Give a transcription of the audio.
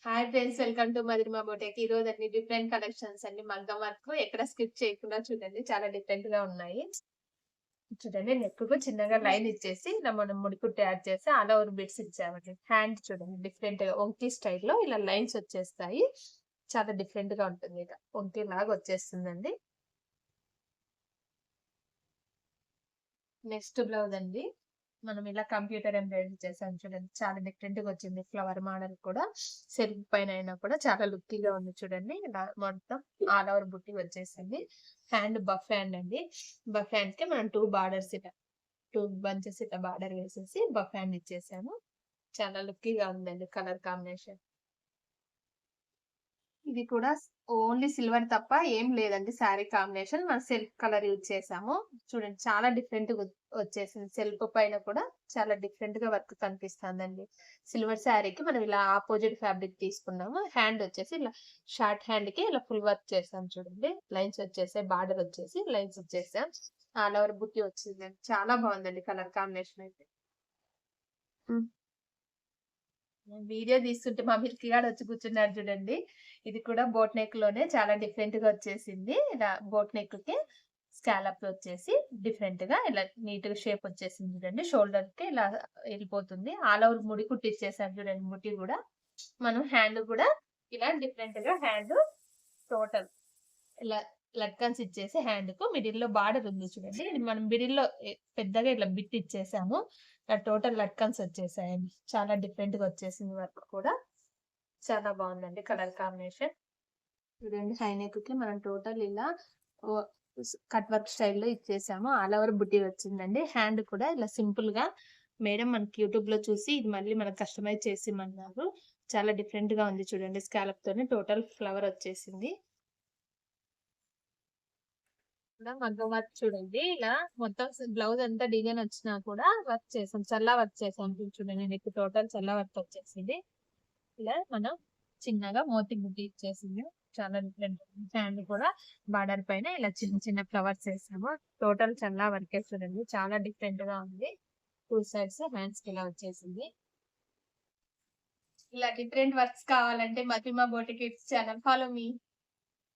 Hi friends, welcome to Madhurima boutique. ఈ రోజు అన్ని డిఫరెంట్ కలెక్షన్స్ అండి. మగ్గం వర్క్ ఎక్కడ స్కిప్ చేయకుండా చూడండి. చాలా డిఫరెంట్ గా ఉన్నాయి. చూడండి, నెక్ కు చిన్నగా లైన్ ఇచ్చేసి ఇలా మనం ముడికుట్టు యాడ్ చేసి ఆల్ ఓవర్ బిట్స్ ఇచ్చామండి. హ్యాండ్ చూడండి, డిఫరెంట్ గా వంకీ స్టైల్లో ఇలా లైన్స్ వచ్చేస్తాయి. చాలా డిఫరెంట్ గా ఉంటుంది. ఇలా వంకీ లాగా వచ్చేస్తుందండి. నెక్స్ట్ బ్లౌజ్ అండి. మనం ఇలా కంప్యూటర్ ఎంబ్రాయిడరీ చేసాం చూడండి. చాలా డిఫరెంట్ గా వచ్చింది. ఫ్లవర్ మోడల్ కూడా సెల్ఫ్ పైన అయినా కూడా చాలా లుక్కీగా ఉంది చూడండి. ఇలా మొత్తం ఆల్ ఓవర్ బుట్టి వచ్చేసింది. హ్యాండ్ బఫ్ హ్యాండ్ అండి. బఫ్ హ్యాండ్ కి మనం టూ బార్డర్స్ ఇలా 2 బంచెస్ ఇట్లా బార్డర్ వేసేసి బఫ్ హ్యాండ్ ఇచ్చేసాము. చాలా లుక్కీగా ఉందండి కలర్ కాంబినేషన్. ఇది కూడా ఓన్లీ సిల్వర్ తప్ప ఏం లేదండి. శారీ కాంబినేషన్ మనం సెల్ఫ్ కలర్ యూజ్ చేసాము. చూడండి, చాలా డిఫరెంట్ గా వచ్చేసింది. సెల్ఫ్ పైన కూడా చాలా డిఫరెంట్ గా వర్క్ కనిపిస్తుందండి. సిల్వర్ శారీకి మనం ఇలా ఆపోజిట్ ఫ్యాబ్రిక్ తీసుకున్నాము. హ్యాండ్ వచ్చేసి ఇలా షార్ట్ హ్యాండ్ కి ఇలా ఫుల్ వర్క్ చేసాం చూడండి. లైన్స్ వచ్చేసాయి, బార్డర్ వచ్చేసి లైన్స్ వచ్చేసాం. ఆల్ ఓవర్ బుట్టి వచ్చిందండి. చాలా బాగుందండి కలర్ కాంబినేషన్ అయితే. వీడియో తీస్తుంటే మా మిల్కీ గాడు వచ్చి కూర్చున్నాడు చూడండి. ఇది కూడా బోట్ నెక్ లోనే చాలా డిఫరెంట్ గా వచ్చేసింది. ఇలా బోట్ నెక్ కి స్కాలప్ వచ్చేసి డిఫరెంట్ గా ఇలా నీట్ గా షేప్ వచ్చేసింది చూడండి. షోల్డర్ కి ఇలా వెళ్ళిపోతుంది. ఆల్ ఓవర్ ముడి కుట్టిచ్చేసారు చూడండి. ముడి కూడా మనం హ్యాండ్ కూడా ఇలా డిఫరెంట్ గా హ్యాండ్ టోటల్ ఇలా లట్కన్స్ ఇచ్చేసి హ్యాండ్ కు మిడిల్ లో బార్డర్ ఉంది చూడండి. ఇది మనం మిడిల్ లో పెద్దగా ఇట్లా బిట్ ఇచ్చేసాము. టోటల్ లట్కన్స్ వచ్చేసాయండి. చాలా డిఫరెంట్ గా వచ్చేసింది వర్క్ కూడా. చాలా బాగుందండి కలర్ కాంబినేషన్. చూడండి, హై నెక్ కి మనం టోటల్ ఇలా కట్ వర్క్ స్టైల్లో ఇచ్చేసాము. ఆల్ ఓవర్ బుట్టి వచ్చిందండి. హ్యాండ్ కూడా ఇలా సింపుల్ గా మేడం మనకి యూట్యూబ్ లో చూసి ఇది మళ్ళీ మనకు కస్టమైజ్ చేసి ఇమ్మన్నారు. చాలా డిఫరెంట్ గా ఉంది చూడండి. స్కాలప్ తోనే టోటల్ ఫ్లవర్ వచ్చేసింది. కూడా మగ్గం వర్క్ చూడండి. ఇలా మొత్తం బ్లౌజ్ అంతా డిజైన్ వచ్చినా కూడా వర్క్ చేసాం. చల్లా వర్క్ చేసాం చూడండి. నెక్ టోటల్ చల్లా వర్క్ వచ్చేసింది. ఇలా మనం చిన్నగా మోతి బుట్టి ఇచ్చేసింది. చాలా డిఫరెంట్. హ్యాండ్ కూడా బార్డర్ పైన ఇలా చిన్న చిన్న ఫ్లవర్స్ వేసాము. టోటల్ చల్లా వర్కే చూడండి. చాలా డిఫరెంట్ గా ఉంది. టూ సైడ్స్ హ్యాండ్స్ కి ఇలా వచ్చేసింది. ఇలా డిఫరెంట్ వర్క్స్ కావాలంటే Mahima boutique kids channel follow మీ.